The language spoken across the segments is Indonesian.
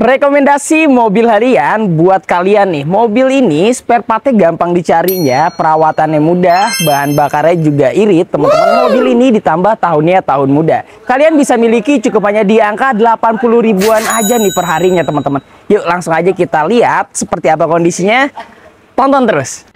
Rekomendasi mobil harian buat kalian nih. Mobil ini spare partnya gampang dicarinya, perawatannya mudah, bahan bakarnya juga irit. Teman-teman, mobil ini ditambah tahunnya tahun muda. Kalian bisa miliki cukup hanya di angka 80 ribuan aja nih per harinya, teman-teman. Yuk langsung aja kita lihat seperti apa kondisinya. Tonton terus.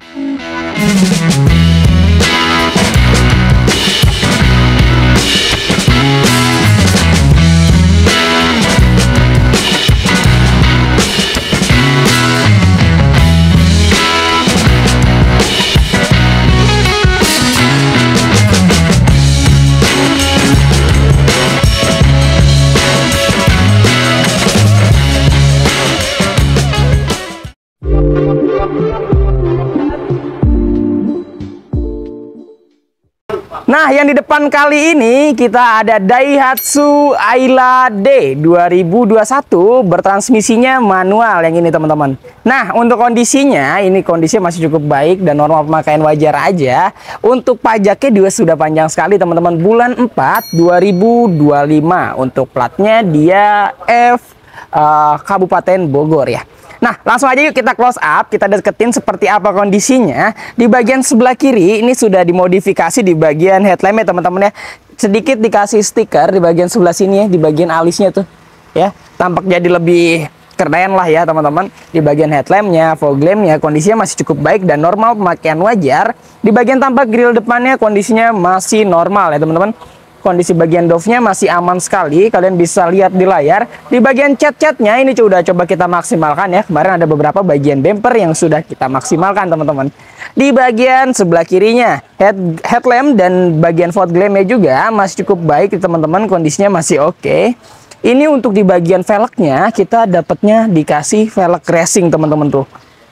Nah, yang di depan kali ini kita ada Daihatsu Ayla D 2021 bertransmisinya manual yang ini, teman-teman. Nah, untuk kondisinya, ini kondisinya masih cukup baik dan normal pemakaian wajar aja. Untuk pajaknya juga sudah panjang sekali, teman-teman. Bulan 4 2025. Untuk platnya dia Kabupaten Bogor ya. Nah, langsung aja yuk kita close up, kita deketin seperti apa kondisinya. Di bagian sebelah kiri ini sudah dimodifikasi di bagian headlamp ya, teman-teman ya. Sedikit dikasih stiker di bagian sebelah sini ya, di bagian alisnya tuh ya. Tampak jadi lebih keren lah ya, teman-teman. Di bagian headlampnya, fog lampnya kondisinya masih cukup baik dan normal pemakaian wajar. Di bagian tampak grill depannya kondisinya masih normal ya, teman-teman. Kondisi bagian doff-nya masih aman sekali, kalian bisa lihat di layar. Di bagian cat-catnya ini sudah coba kita maksimalkan ya. Kemarin ada beberapa bagian bumper yang sudah kita maksimalkan, teman-teman. Di bagian sebelah kirinya headlamp dan bagian fog lamp-nya juga masih cukup baik, teman-teman. Kondisinya masih oke. Ini untuk di bagian velgnya kita dapatnya dikasih velg racing, teman-teman tuh.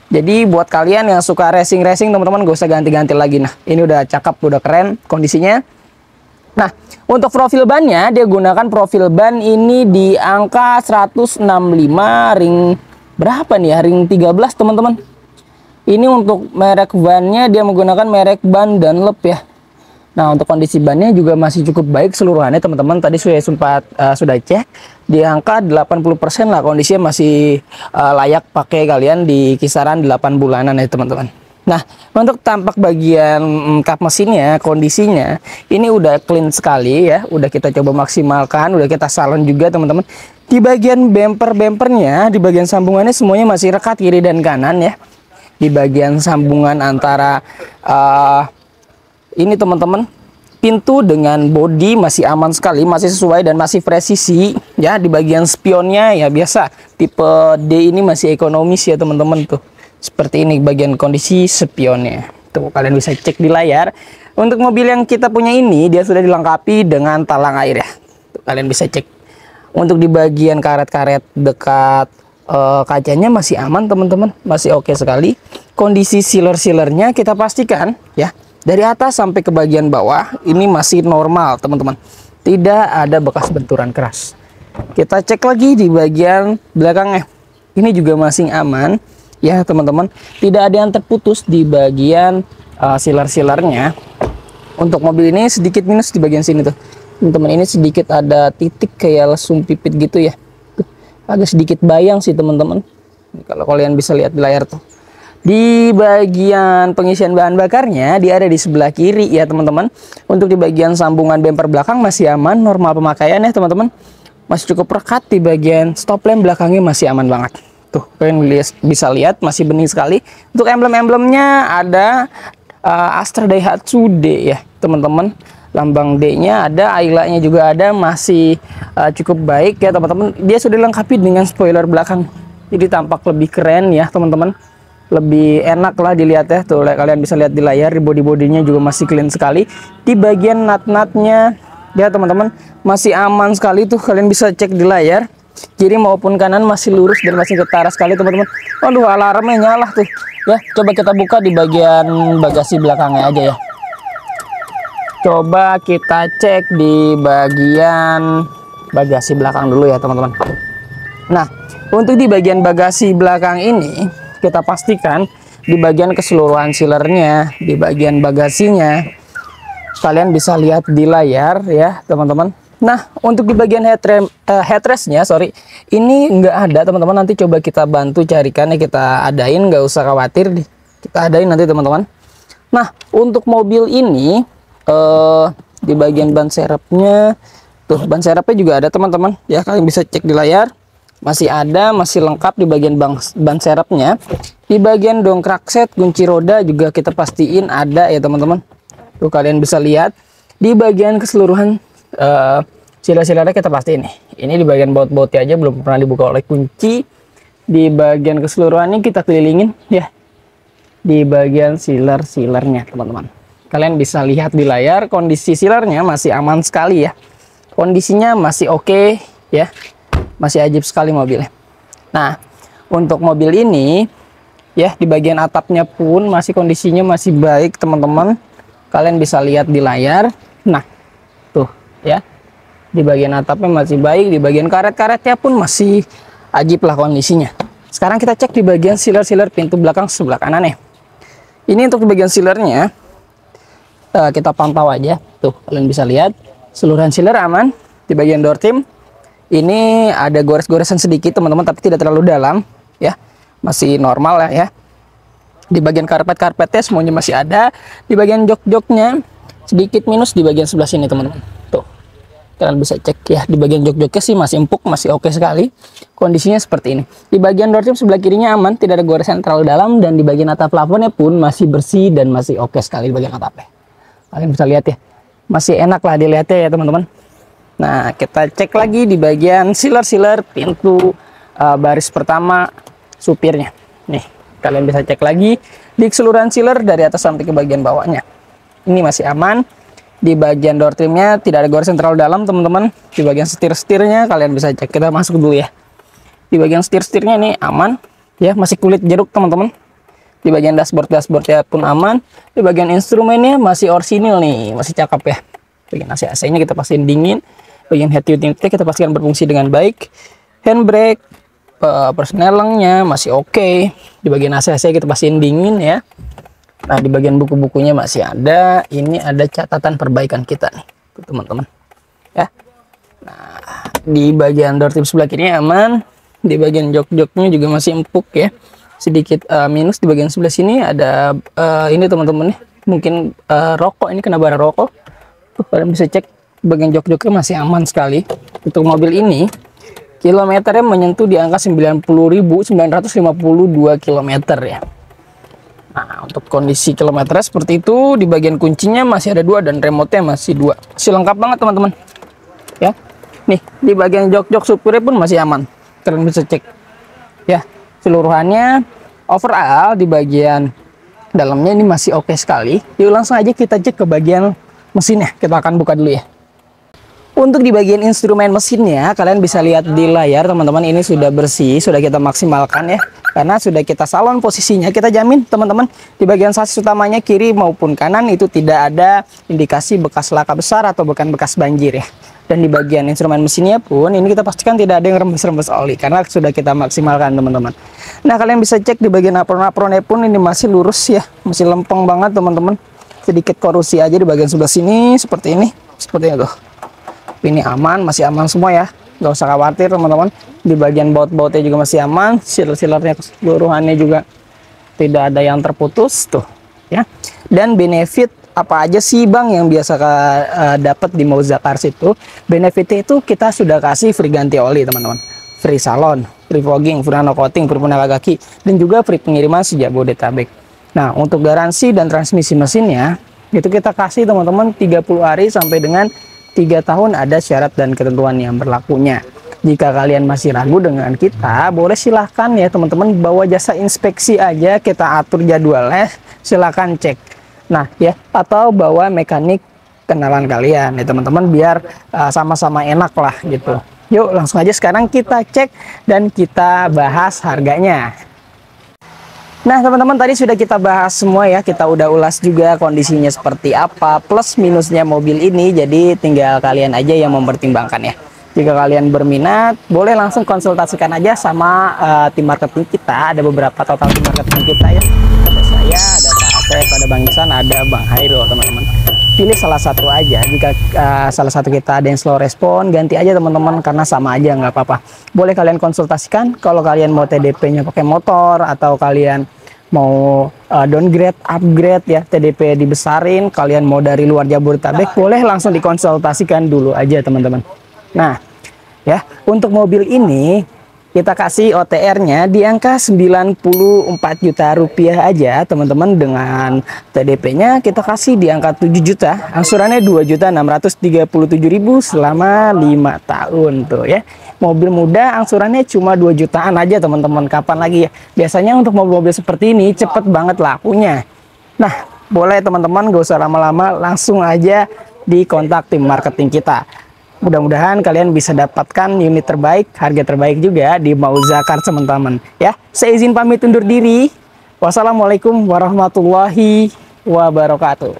Jadi buat kalian yang suka racing-racing, teman-teman, gak usah ganti-ganti lagi. Nah, ini udah cakep, udah keren kondisinya. Nah, untuk profil bannya dia gunakan profil ban ini di angka 165 ring berapa nih ya? Ring 13, teman-teman. Ini untuk merek bannya dia menggunakan merek ban Dunlop ya. Nah, untuk kondisi bannya juga masih cukup baik seluruhannya, teman-teman. Tadi saya sempat sudah cek di angka 80% lah, kondisinya masih layak pakai kalian di kisaran 8 bulanan ya, teman-teman. Nah, untuk tampak bagian kap mesinnya, kondisinya ini udah clean sekali ya. Udah kita coba maksimalkan, udah kita salon juga, teman-teman. Di bagian bumpernya, di bagian sambungannya semuanya masih rekat kiri dan kanan ya. Di bagian sambungan antara ini, teman-teman, pintu dengan bodi masih aman sekali, masih sesuai dan masih presisi ya. Di bagian spionnya ya biasa, tipe D ini masih ekonomis ya, teman-teman tuh. Seperti ini bagian kondisi spionnya. Tuh, kalian bisa cek di layar. Untuk mobil yang kita punya ini dia sudah dilengkapi dengan talang air ya. Tuh, kalian bisa cek. Untuk di bagian karet-karet dekat kacanya masih aman, teman-teman. Masih oke sekali. Kondisi sealer-sealernya kita pastikan ya. Dari atas sampai ke bagian bawah ini masih normal, teman-teman. Tidak ada bekas benturan keras. Kita cek lagi di bagian belakangnya. Ini juga masih aman. Ya, teman-teman, tidak ada yang terputus di bagian sealer-sealernya. Untuk mobil ini sedikit minus di bagian sini tuh, teman-teman. Ini sedikit ada titik kayak lesung pipit gitu ya. Tuh, agak sedikit bayang sih, teman-teman. Kalau kalian bisa lihat di layar tuh. Di bagian pengisian bahan bakarnya dia ada di sebelah kiri ya, teman-teman. Untuk di bagian sambungan bumper belakang masih aman, normal pemakaian ya, teman-teman. Masih cukup rekat. Di bagian stop lamp belakangnya masih aman banget. Tuh, kalian bisa lihat masih bening sekali. Untuk emblem-emblemnya ada Astra Daihatsu D ya, teman-teman. Lambang D-nya ada, Ayla-nya juga ada, masih cukup baik ya, teman-teman. Dia sudah dilengkapi dengan spoiler belakang. Jadi tampak lebih keren ya, teman-teman. Lebih enak lah dilihat ya. Tuh, kalian bisa lihat di layar, di bodi-bodinya juga masih clean sekali. Di bagian nut-nutnya ya, teman-teman, masih aman sekali tuh. Kalian bisa cek di layar. Kiri maupun kanan masih lurus dan masih ketara sekali, teman-teman. Waduh, alarmnya nyala tuh ya. Coba kita buka di bagian bagasi belakangnya aja ya. Coba kita cek di bagian bagasi belakang dulu ya, teman-teman. Nah, untuk di bagian bagasi belakang ini kita pastikan di bagian keseluruhan sealernya, di bagian bagasinya kalian bisa lihat di layar ya, teman-teman. Nah, untuk di bagian headrestnya, sorry, ini nggak ada teman-teman. Nanti coba kita bantu carikan ya, kita adain, nggak usah khawatir, kita adain nanti teman-teman. Nah, untuk mobil ini di bagian ban serepnya, tuh ban serepnya juga ada teman-teman. Ya, kalian bisa cek di layar, masih ada, masih lengkap di bagian ban serepnya. Di bagian dongkrak set, kunci roda juga kita pastiin ada ya teman-teman. Tuh kalian bisa lihat di bagian keseluruhan. Sila-silanya kita pasti ini di bagian baut-bautnya aja belum pernah dibuka oleh kunci. Di bagian keseluruhannya kita kelilingin ya, di bagian siler-silernya teman-teman, kalian bisa lihat di layar kondisi silernya masih aman sekali ya, kondisinya masih oke ya, masih ajib sekali mobilnya. Nah, untuk mobil ini ya, di bagian atapnya pun masih kondisinya masih baik teman-teman, kalian bisa lihat di layar. Nah tuh ya, di bagian atapnya masih baik, di bagian karet-karetnya pun masih ajib lah kondisinya. Sekarang kita cek di bagian siler-siler pintu belakang sebelah kanan ya. Ini untuk di bagian silernya, kita pantau aja. Tuh kalian bisa lihat seluruhan siler aman. Di bagian door trim ini ada gores-goresan sedikit teman-teman, tapi tidak terlalu dalam ya, masih normal lah ya. Di bagian karpet-karpetnya semuanya masih ada. Di bagian jok-joknya sedikit minus di bagian sebelah sini teman-teman. Tuh kalian bisa cek ya, di bagian jok-joknya sih masih empuk, masih oke sekali kondisinya seperti ini. Di bagian door trim sebelah kirinya aman, tidak ada goresan terlalu dalam, dan di bagian atap plafonnya pun masih bersih dan masih oke sekali di bagian atapnya. Kalian bisa lihat ya, masih enak lah dilihatnya ya teman-teman. Nah, kita cek lagi di bagian siler-siler pintu baris pertama supirnya. Nih kalian bisa cek lagi di keseluruhan siler dari atas sampai ke bagian bawahnya. Ini masih aman. Di bagian door trimnya tidak ada goresan terlalu dalam teman-teman. Di bagian setir-setirnya kalian bisa cek. Kita masuk dulu ya. Di bagian setir-setirnya ini aman ya, masih kulit jeruk teman-teman. Di bagian dashboardnya pun aman. Di bagian instrumennya masih orsinil nih, masih cakep ya. Bagian AC-nya kita pastiin dingin. Bagian head unitnya kita pastikan berfungsi dengan baik. Handbrake, persnelengnya masih oke. Di bagian AC kita pastiin dingin ya. Nah, di bagian buku-bukunya masih ada. Ini ada catatan perbaikan kita nih, teman-teman. Ya. Nah, di bagian door trim sebelah kiri aman. Di bagian jok-joknya juga masih empuk ya. Sedikit minus di bagian sebelah sini ada ini teman-teman nih. Mungkin rokok, ini kena bara rokok. Tuh, kalian bisa cek bagian jok-joknya masih aman sekali. Untuk mobil ini kilometernya menyentuh di angka 90.952 km ya. Nah, untuk kondisi kilometernya seperti itu. Di bagian kuncinya masih ada 2 dan remote-nya masih 2. Masih lengkap banget teman-teman. Ya. Nih, di bagian jok-jok supirnya pun masih aman. Kalian bisa cek. Ya, seluruhannya overall di bagian dalamnya ini masih oke sekali. Yuk langsung aja kita cek ke bagian mesinnya. Kita akan buka dulu ya. Untuk di bagian instrumen mesinnya, kalian bisa lihat di layar teman-teman, ini sudah bersih, sudah kita maksimalkan ya. Karena sudah kita salon posisinya, kita jamin teman-teman di bagian sasis utamanya kiri maupun kanan itu tidak ada indikasi bekas laka besar atau bekas banjir ya. Dan di bagian instrumen mesinnya pun ini kita pastikan tidak ada yang rembes-rembes oli karena sudah kita maksimalkan teman-teman. Nah, kalian bisa cek di bagian apron-apronnya pun ini masih lurus ya, masih lempeng banget teman-teman. Sedikit korosi aja di bagian sebelah sini seperti ini, seperti itu. Ini aman, masih aman semua ya, nggak usah khawatir teman-teman. Di bagian baut-bautnya juga masih aman, siler-silernya keseluruhannya juga tidak ada yang terputus tuh ya. Dan benefit apa aja sih bang yang biasa dapat di Moza Cars itu? Benefitnya itu kita sudah kasih free ganti oli teman-teman, free salon, free fogging, free nano coating, free penaga kaki, dan juga free pengiriman sejabodetabek. Nah, untuk garansi dan transmisi mesinnya itu kita kasih teman-teman 30 hari sampai dengan 3 tahun, ada syarat dan ketentuan yang berlakunya. Jika kalian masih ragu dengan kita, boleh silahkan ya teman-teman bawa jasa inspeksi aja, kita atur jadwalnya, silahkan cek. Nah ya, atau bawa mekanik kenalan kalian ya teman-teman, biar sama-sama enak lah gitu. Yuk langsung aja sekarang kita cek dan kita bahas harganya. Nah teman-teman, tadi sudah kita bahas semua ya, kita udah ulas juga kondisinya seperti apa, plus minusnya mobil ini, jadi tinggal kalian aja yang mempertimbangkan ya. Jika kalian berminat, boleh langsung konsultasikan aja sama tim marketing kita, ada beberapa total tim marketing kita ya. Ada saya, ada Asep, ada Bang Iksan, ada Bang Hairul teman-teman. Pilih salah satu aja. Jika salah satu kita ada yang slow respon, ganti aja teman-teman, karena sama aja nggak apa-apa. Boleh kalian konsultasikan kalau kalian mau TDP-nya pakai motor, atau kalian mau downgrade, upgrade ya, TDP dibesarin, kalian mau dari luar Jabodetabek, boleh langsung dikonsultasikan dulu aja teman-teman. Nah ya, untuk mobil ini kita kasih OTR-nya di angka 94 juta rupiah aja teman-teman. Dengan TDP-nya kita kasih di angka 7 juta, angsurannya 2.637.000 selama 5 tahun tuh ya. Mobil muda angsurannya cuma 2 jutaan aja teman-teman. Kapan lagi ya? Biasanya untuk mobil-mobil seperti ini cepet banget lakunya. Nah, boleh teman-teman, gak usah lama-lama, langsung aja di kontak tim marketing kita. Mudah-mudahan kalian bisa dapatkan unit terbaik, harga terbaik juga di Mauza Cars teman-teman. Ya, saya izin pamit undur diri. Wassalamualaikum warahmatullahi wabarakatuh.